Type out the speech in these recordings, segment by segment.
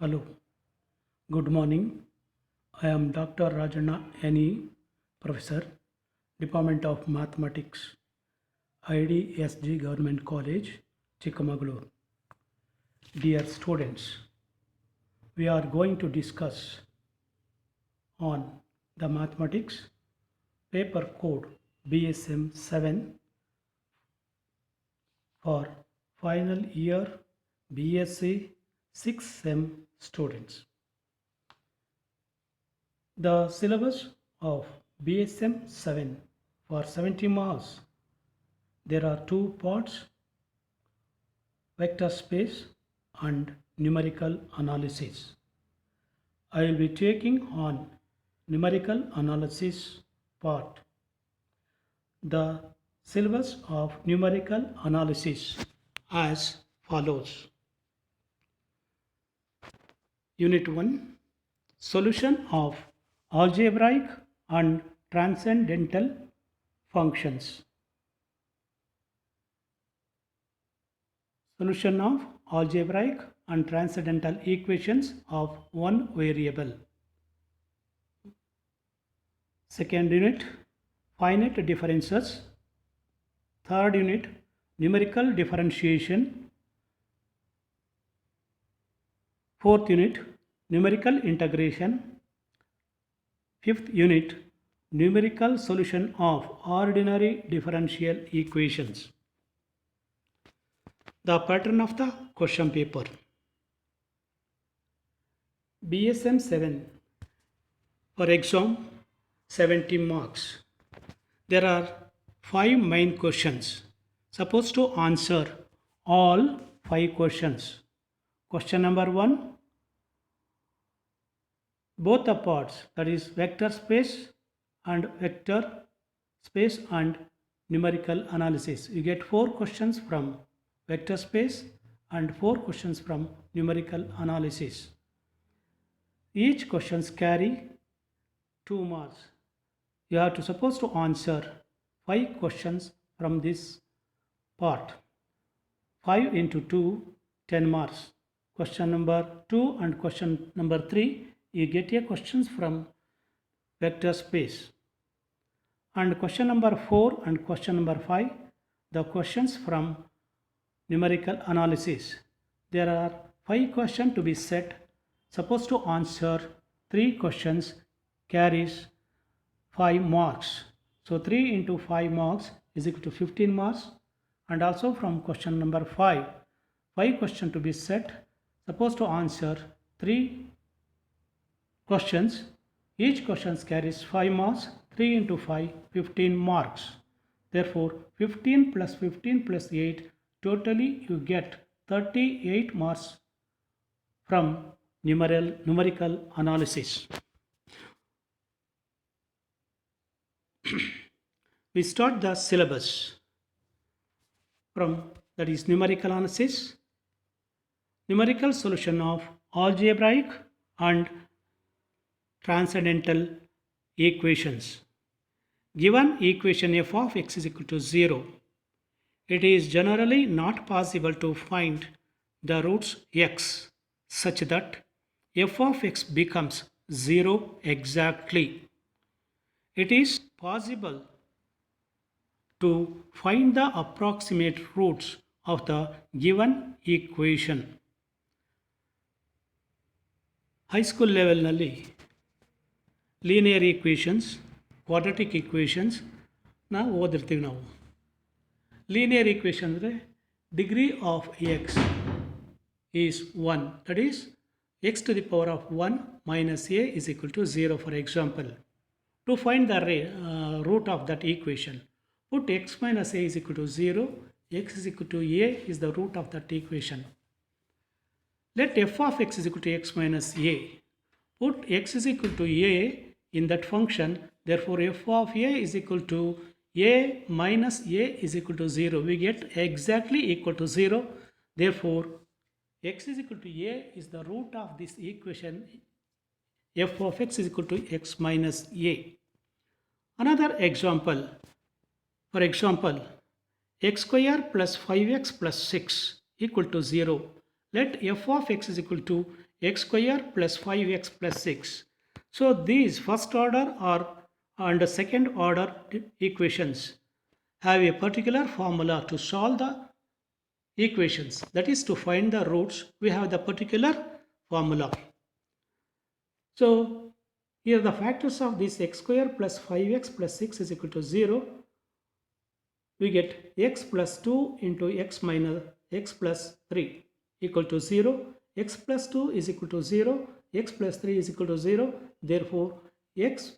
Hello, good morning. I am Dr. Rajana N.E., Professor, Department of Mathematics, IDSG Government College, Chikmagalur. Dear students, we are going to discuss on the mathematics paper code BSM 7 for final year BSc 6 SEM students. The syllabus of BSM 7 for 70 marks. There are two parts, vector space and numerical analysis. I will be taking on numerical analysis part. The syllabus of numerical analysis as follows. Unit 1, solution of algebraic and transcendental functions. Solution of algebraic and transcendental equations of one variable. Second unit, finite differences. Third unit, numerical differentiation. Fourth unit, numerical integration. Fifth unit, numerical solution of ordinary differential equations. The pattern of the question paper. BSM 7 for exam 70 marks. There are 5 main questions. Supposed to answer all 5 questions. Question number 1. Both the parts, that is vector space and numerical analysis. You get 4 questions from vector space and 4 questions from numerical analysis. Each questions carry 2 marks. You are supposed to answer 5 questions from this part. 5 into 2, 10 marks. Question number 2 and question number 3, you get a questions from vector space. And question number 4 and question number 5, the questions from numerical analysis. There are 5 questions to be set. Supposed to answer 3 questions carries 5 marks. So 3 into 5 marks is equal to 15 marks. And also from question number 5, 5 questions to be set. Supposed to answer 3 questions. Each question carries 5 marks. 3 into 5, 15 marks. Therefore, 15 plus 8, totally you get 38 marks from numerical analysis. We start the syllabus from, that is numerical analysis, numerical solution of algebraic and transcendental equations. Given equation f of x is equal to 0, it is generally not possible to find the roots x such that f of x becomes 0 exactly. It is possible to find the approximate roots of the given equation. High school level nalli linear equations, quadratic equations na ಓದಿರ್ತೀವಿ ನಾವು. Linear equation ಅಂದರೆ degree of x is 1, that is x to the power of 1 minus a is equal to 0. For example, to find the root of that equation, put x minus a is equal to 0, x is equal to a is the root of that equation. Let f of x is equal to x minus a. Put x is equal to a in that function, therefore f of a is equal to a minus a is equal to 0. We get exactly equal to 0. Therefore, x is equal to a is the root of this equation. F of x is equal to x minus a. Another example, for example, x square plus 5x plus 6 equal to 0. Let f of x is equal to x square plus 5x plus 6. So these first order or and second order equations have a particular formula to solve the equations. That is, to find the roots, we have the particular formula. So here the factors of this x square plus 5x plus 6 is equal to 0. We get x plus 2 into x minus x plus 3 equal to 0. X plus 2 is equal to 0. X plus 3 is equal to 0. Therefore, x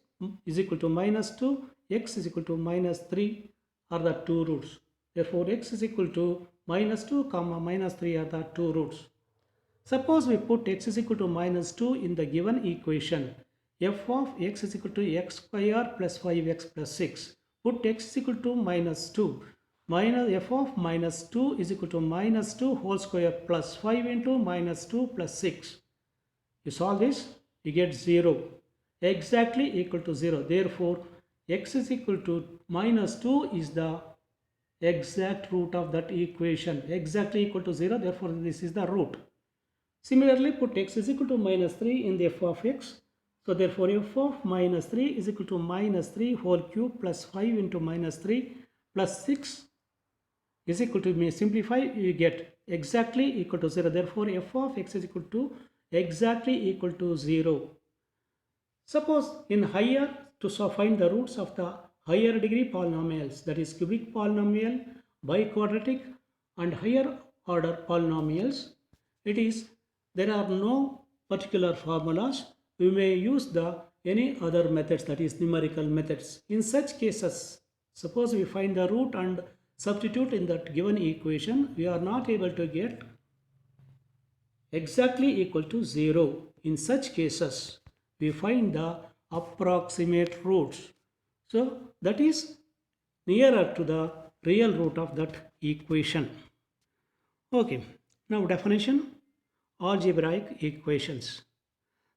is equal to minus 2. X is equal to minus 3 are the two roots. Therefore, x is equal to minus 2 comma minus 3 are the two roots. Suppose we put x is equal to minus 2 in the given equation. F of x is equal to x square plus 5x plus 6. Put x is equal to minus 2. Minus f of minus 2 is equal to minus 2 whole square plus 5 into minus 2 plus 6. You solve this, you get 0. Exactly equal to 0. Therefore, x is equal to minus 2 is the exact root of that equation. Exactly equal to 0. Therefore, this is the root. Similarly, put x is equal to minus 3 in the f of x. So therefore, f of minus 3 is equal to minus 3 whole cube plus 5 into minus 3 plus 6 is equal to, simplify, you get exactly equal to 0. Therefore, f of x is equal to exactly equal to 0. Suppose in higher, to find the roots of the higher degree polynomials, that is cubic polynomial, biquadratic and higher order polynomials, it is there are no particular formulas. We may use any other methods, that is numerical methods. In such cases, suppose we find the root and substitute in that given equation, we are not able to get exactly equal to 0. In such cases, we find the approximate roots. So that is nearer to the real root of that equation. Okay, now definition. Algebraic equations.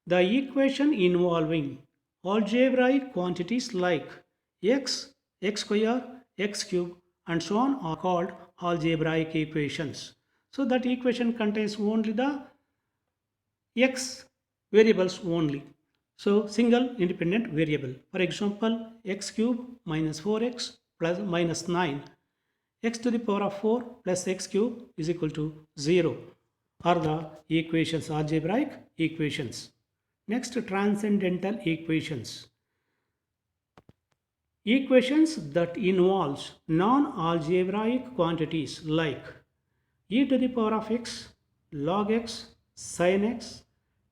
The equation involving algebraic quantities like x, x square, x cube and so on are called algebraic equations. So that equation contains only the x variables only. So single independent variable. For example, x cube minus 4x plus minus 9. X to the power of 4 plus x cube is equal to 0 are the equations, algebraic equations. Next, transcendental equations. Equations that involves non-algebraic quantities like e to the power of x, log x, sin x,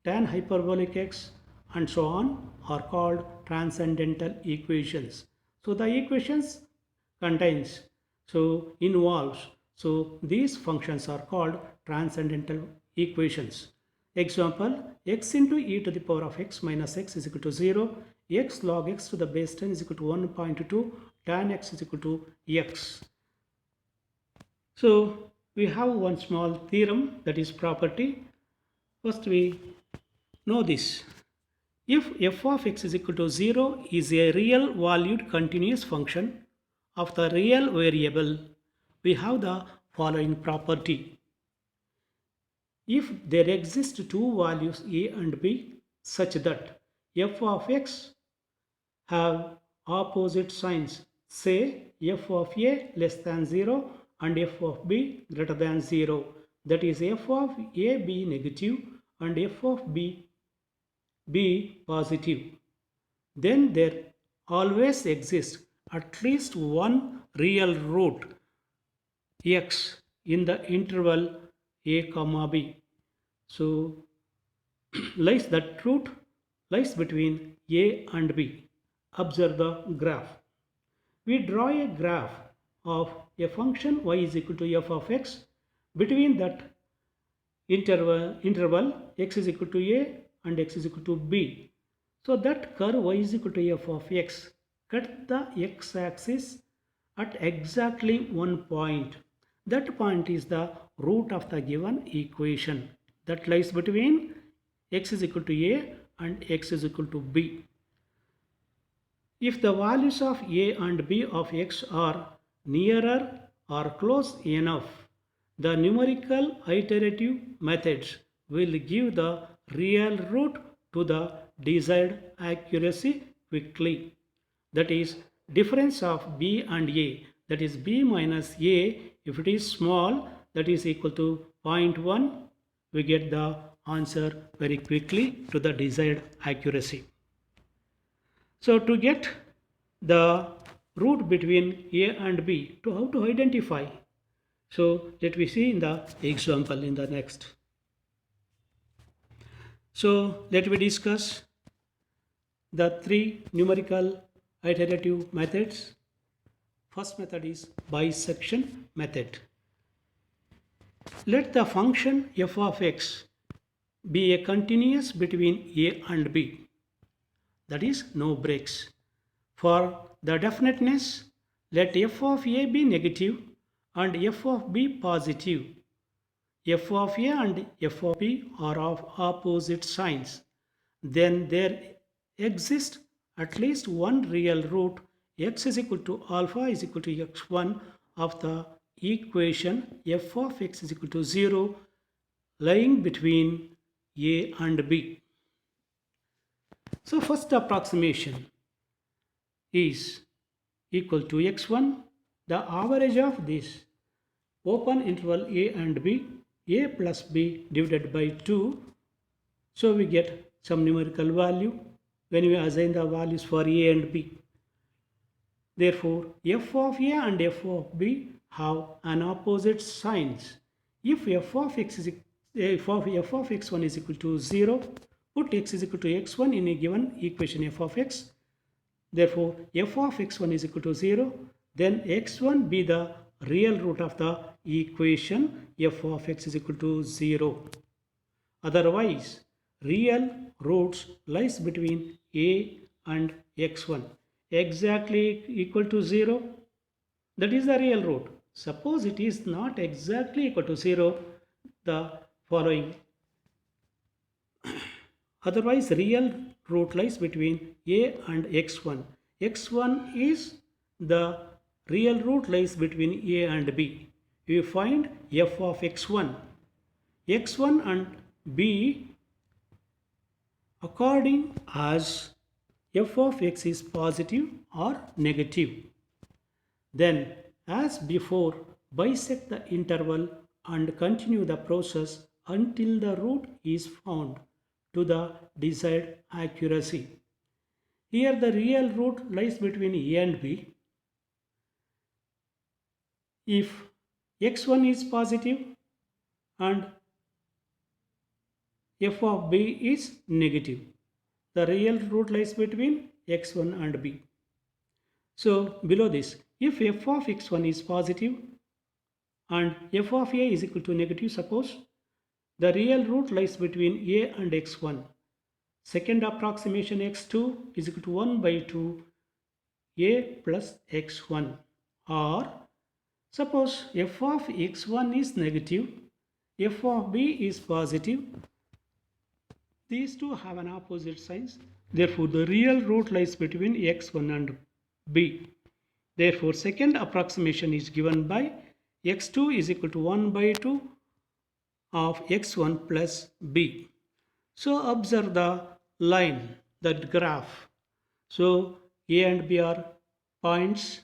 tan hyperbolic x and so on are called transcendental equations. So the equations contains, so involves, so these functions are called transcendental equations. Example, x into e to the power of x minus x is equal to 0, x log x to the base 10 is equal to 1.2, tan x is equal to x. So we have one small theorem, that is property. First we know this. If f of x is equal to 0 is a real valued continuous function of the real variable, we have the following property. If there exist two values a and b such that f of x have opposite signs, say f of a less than 0 and f of b greater than 0, that is f of a be negative and f of b be positive, then there always exists at least one real root x in the interval a comma b. So lies that root lies between a and b. Observe the graph. We draw a graph of a function y is equal to f of x between that interval x is equal to a and x is equal to b. So that curve y is equal to f of x cut the x-axis at exactly one point. That point is the root of the given equation that lies between x is equal to a and x is equal to b. If the values of a and b of x are nearer or close enough, the numerical iterative methods will give the real root to the desired accuracy quickly. That is difference of b and a, that is b minus a, if it is small, that is equal to 0.1, we get the answer very quickly to the desired accuracy. So to get the root between a and b, to how to identify? So let me see in the example in the next. So let me discuss the three numerical iterative methods. First method is bisection method. Let the function f of x be a continuous between a and b, that is no breaks. For the definiteness, let f of a be negative and f of b positive. F of a and f of b are of opposite signs. Then there exists at least one real root x is equal to alpha is equal to x1 of the equation f of x is equal to 0 lying between a and b. So first approximation is equal to x1, the average of this open interval a and b, a plus b divided by 2. So we get some numerical value when we assign the values for a and b. Therefore, f of a and f of b have an opposite signs. If f of x1 is equal to 0, put x is equal to x1 in a given equation f of x. Therefore, f of x1 is equal to 0, then x1 be the real root of the equation f of x is equal to 0. Otherwise, real roots lies between a and x1 exactly equal to 0. That is the real root. Suppose it is not exactly equal to 0, the following. Otherwise, real root lies between a and x1. x1 is the real root lies between a and b. We find f of x1. x1 and b according as f of x is positive or negative. Then, as before, bisect the interval and continue the process until the root is found to the desired accuracy. Here the real root lies between a and b. If x1 is positive and f of b is negative, the real root lies between x1 and b. So below this, if f of x1 is positive and f of a is equal to negative, suppose the real root lies between a and x1. Second approximation x2 is equal to 1 by 2 a plus x1. Or suppose f of x1 is negative, f of b is positive. These two have an opposite signs. Therefore, the real root lies between x1 and b. Therefore, second approximation is given by x2 is equal to 1 by 2 of x1 plus b. So observe the line, that graph. So a and b are points.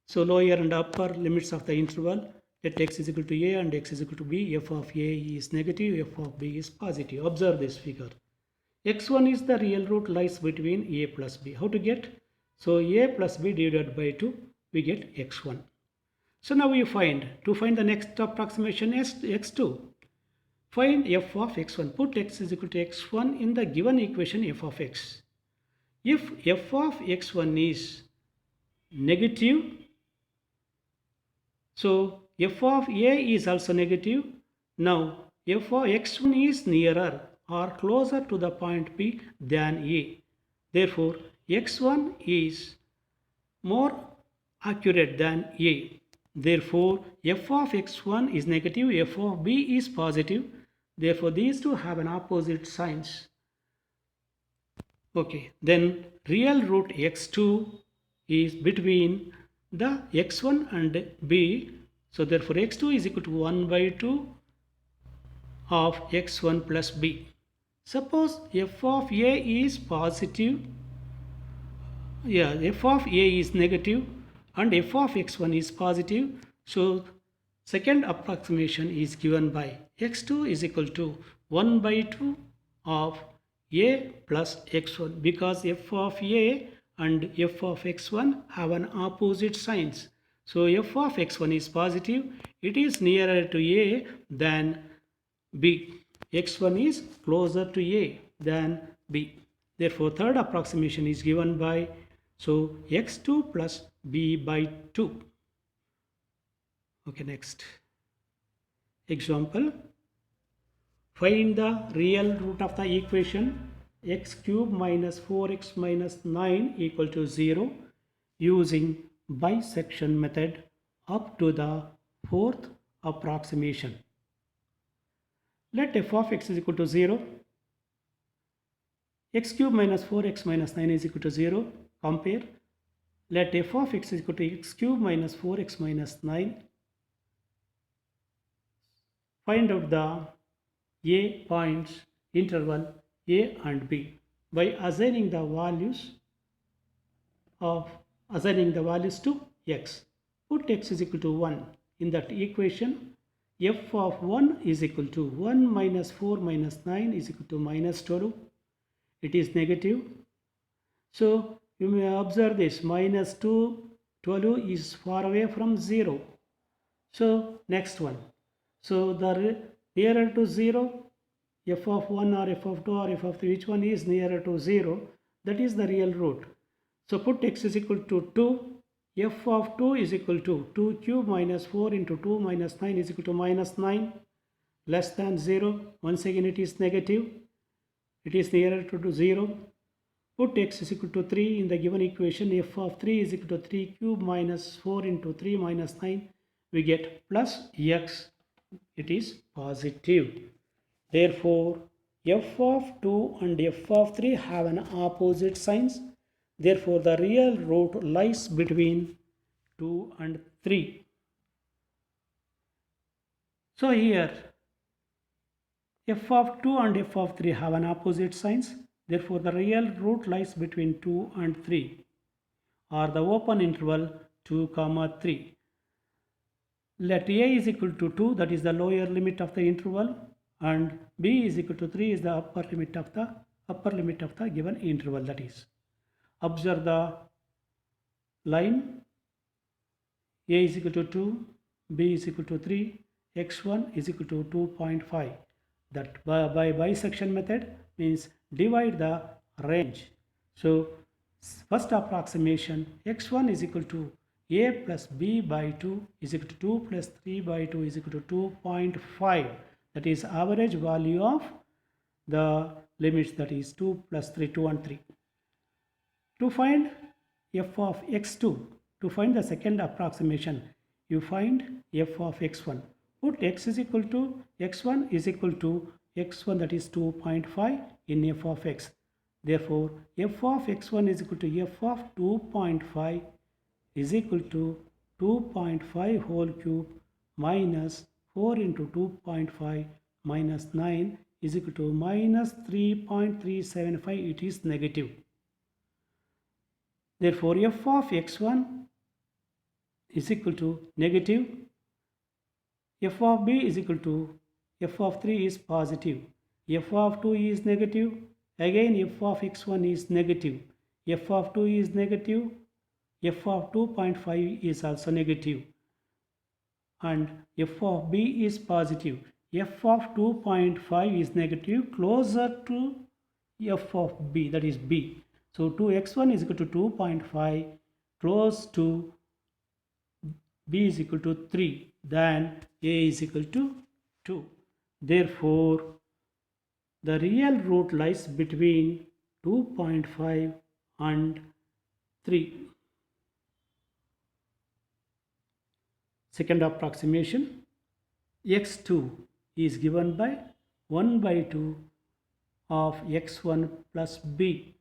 So lower and upper limits of the interval. Let x is equal to a and x is equal to b. F of a is negative, f of b is positive. Observe this figure. x1 is the real root lies between a plus b. How to get? So a plus b divided by 2, we get x1. So now we find, to find the next approximation is x2. Find f of x1. Put x is equal to x1 in the given equation f of x. If f of x1 is negative, so f of a is also negative. Now f of x1 is nearer or closer to the point b than a. Therefore, x1 is more accurate than a. Therefore, f of x1 is negative, f of b is positive. Therefore, these two have an opposite signs. Okay, then real root x2 is between the x1 and b. So therefore, x2 is equal to 1 by 2 of x1 plus b. Suppose f of a is positive, f of a is negative and f of x1 is positive. So second approximation is given by x2 is equal to 1 by 2 of a plus x1, because f of a and f of x1 have an opposite signs. So f of x1 is positive, it is nearer to a than b. x1 is closer to a than b. Therefore third approximation is given by, so x2 plus b by 2. Okay, next example. Find the real root of the equation x cube minus 4x minus 9 equal to 0 using bisection method up to the fourth approximation. Let f of x is equal to 0. X cube minus 4x minus 9 is equal to 0. Compare. Let f of x is equal to x cube minus 4x minus 9. Find out the a points interval a and b by assigning the values to x. Put x is equal to 1 in that equation. F of 1 is equal to 1 minus 4 minus 9 is equal to minus 12. It is negative. So you may observe this minus 2, 12 is far away from 0. So next one. So the nearer to 0, f of 1 or f of 2 or f of 3, which one is nearer to 0? That is the real root. So put x is equal to 2. F of 2 is equal to 2 cube minus 4 into 2 minus 9 is equal to minus 9, less than 0. Once again it is negative. It is nearer to 0. Put x is equal to 3 in the given equation. F of 3 is equal to 3 cube minus 4 into 3 minus 9. We get plus x. It is positive. Therefore, f of 2 and f of 3 have an opposite signs. Therefore, the real root lies between 2 and 3. So here, f of 2 and f of 3 have an opposite signs. Therefore, the real root lies between 2 and 3, or the open interval 2 comma 3. Let a is equal to 2, that is the lower limit of the interval, and b is equal to 3 is the upper limit of the given interval. That is, observe the line. A is equal to 2, b is equal to 3, x1 is equal to 2.5. That by bisection method means divide the range. So first approximation, x1 is equal to a plus b by 2 is equal to 2 plus 3 by 2 is equal to 2.5. That is average value of the limits, that is 2 plus 3, 2 and 3. To find f of x2, to find the second approximation, you find f of x1. Put x is equal to x1 is equal to x1, that is 2.5 in f of x. Therefore, f of x1 is equal to f of 2.5 is equal to 2.5 whole cube minus 4 into 2.5 minus 9 is equal to minus 3.375. It is negative. Therefore, f of x1 is equal to negative. F of b is equal to f of 3 is positive. F of 2 is negative. Again, f of x1 is negative. F of 2 is negative. F of 2.5 is also negative. And f of b is positive. F of 2.5 is negative, closer to f of b, that is b. So 2x1 is equal to 2.5, close to b is equal to 3, then a is equal to 2. Therefore, the real root lies between 2.5 and 3. Second approximation, x2 is given by 1 by 2 of x1 plus b.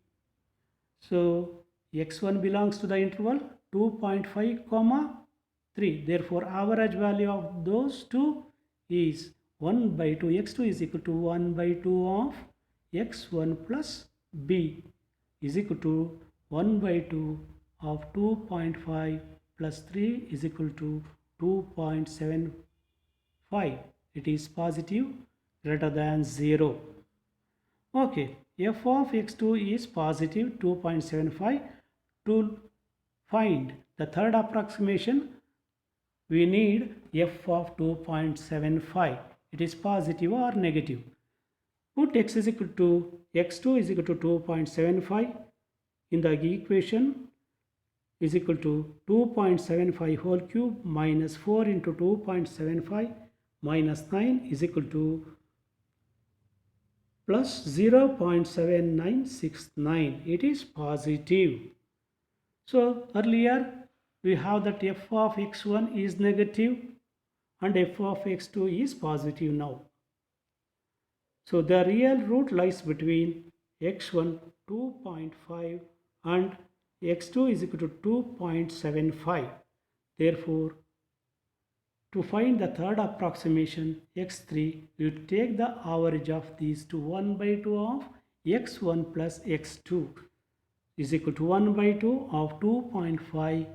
So x1 belongs to the interval 2.5 comma 3. Therefore, average value of those two is 1 by 2, x2 is equal to 1 by 2 of x1 plus b is equal to 1 by 2 of 2.5 plus 3 is equal to 2.75. It is positive greater than 0. Okay, f of x2 is positive 2.75. To find the third approximation, we need f of 2.75. It is positive or negative. Put x is equal to x2 is equal to 2.75 in the equation is equal to 2.75 whole cube minus 4 into 2.75 minus 9 is equal to plus 0.7969. It is positive. So earlier we have that f of x1 is negative and f of x2 is positive now. So the real root lies between x1 2.5 and x2 is equal to 2.75. Therefore, to find the third approximation x3, you take the average of these two. 1 by 2 of x1 plus x2 is equal to 1 by 2 of 2.5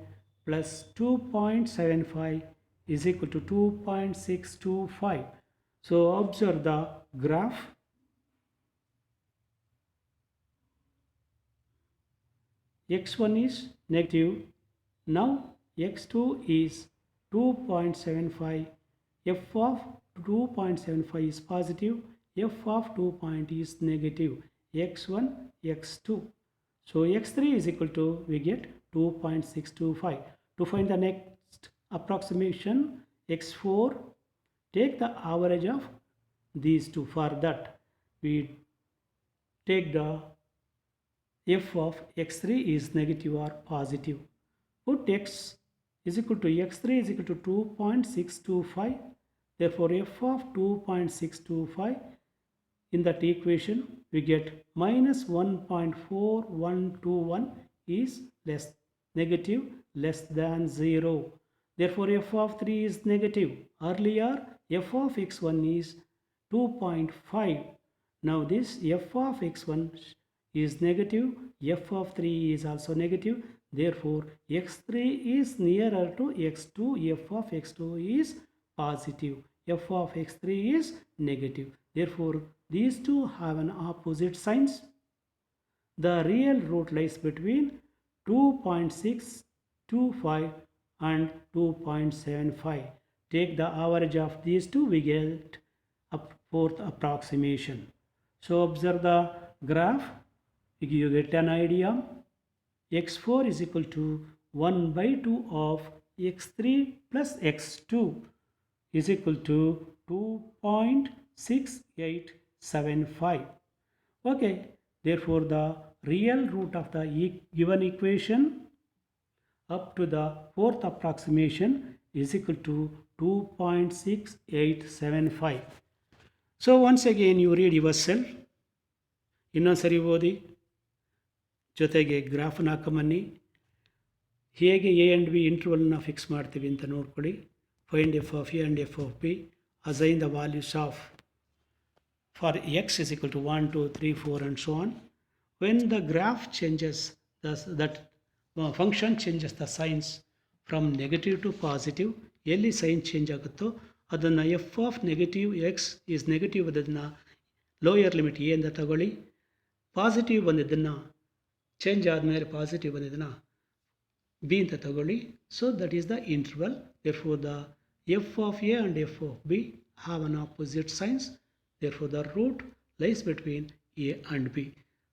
plus 2.75 is equal to 2.625. So observe the graph. x1 is negative. Now x2 is 2.75. F of 2.75 is positive. F of 2 is negative. x1, x2. So x3 is equal to, we get 2.625. To find the next approximation, x4, take the average of these two. For that, we take the f of x3 is negative or positive. Put x is equal to x3 is equal to 2.625. Therefore, f of 2.625 in that equation we get minus 1.4121 is negative less than 0. Therefore, f of 3 is negative. Earlier f of x1 is 2.5. Now this f of x1 is negative, f of 3 is also negative. Therefore, x3 is nearer to x2, f of x2 is positive, f of x3 is negative. Therefore, these two have an opposite signs. The real root lies between 2.625 and 2.75. Take the average of these two, we get a fourth approximation. So observe the graph, you get an idea. x4 is equal to 1 by 2 of x3 plus x2 is equal to 2.6875. Okay, therefore the real root of the given equation up to the fourth approximation is equal to 2.6875. So once again you read yourself. ಇನ್ನೊಂದ್ಸರಿ ಓದಿ, ಜೊತೆಗೆ ಗ್ರಾಫನ್ನು ಹಾಕೊಂಬನ್ನಿ. ಹೇಗೆ A and B ಇಂಟರ್ವಲ್ನ fix ಮಾಡ್ತೀವಿ ಅಂತ ನೋಡ್ಕೊಳ್ಳಿ. Find F of A and F of B, assign the values of for x is equal to 1, 2, 3, 4 and so on. When the graph changes, that function changes the signs from negative to positive, ಎಲ್ಲಿ sign change ಆಗುತ್ತೋ ಅದನ್ನು F of negative X is negative ಅದನ್ನು lower limit A ಅಂತ ತಗೊಳ್ಳಿ. Positive ಬಂದಿದ್ದನ್ನು change ಆದಮೇಲೆ positive ಬಂದಿದ್ದನ್ನು B ಅಂತ ತಗೊಳ್ಳಿ. So that is the interval. therefore the f of a and f of b have an opposite signs. Therefore the root lies between a and b.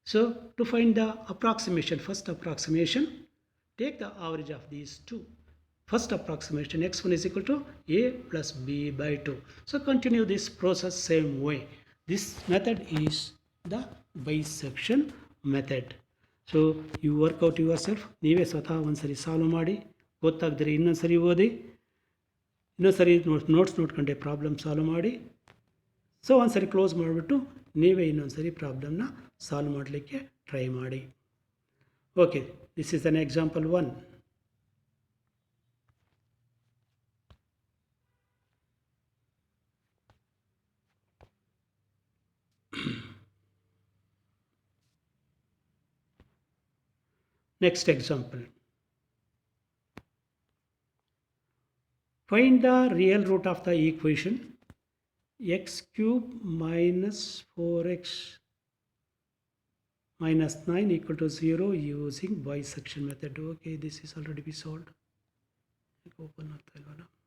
So to find the approximation, first approximation, take the average of these two. First approximation, x1 is equal to a plus b by 2. So continue this process same way. This method is the bisection method. So you work out yourself. ನೀವೇ ಸ್ವತಃ ಒಂದ್ಸರಿ solve ಮಾಡಿ, ಗೊತ್ತಾಗದ್ರೆ ಇನ್ನೊಂದ್ಸರಿ ಓದಿ, ಇನ್ನೊಂದ್ಸರಿ notes ನೋಡ್ಕೊಂಡೆ problem solve ಮಾಡಿ. So ಒಂದ್ಸರಿ close ಮಾಡಿಬಿಟ್ಟು ನೀವೇ ಇನ್ನೊಂದ್ಸರಿ ಪ್ರಾಬ್ಲಮ್ನ ಸಾಲ್ವ್ ಮಾಡಲಿಕ್ಕೆ ಟ್ರೈ ಮಾಡಿ. Okay, this is an example 1. Next example. Find the real root of the equation x cube minus 4x minus 9 equal to 0 using bisection method. Okay, this is already be solved. Open up the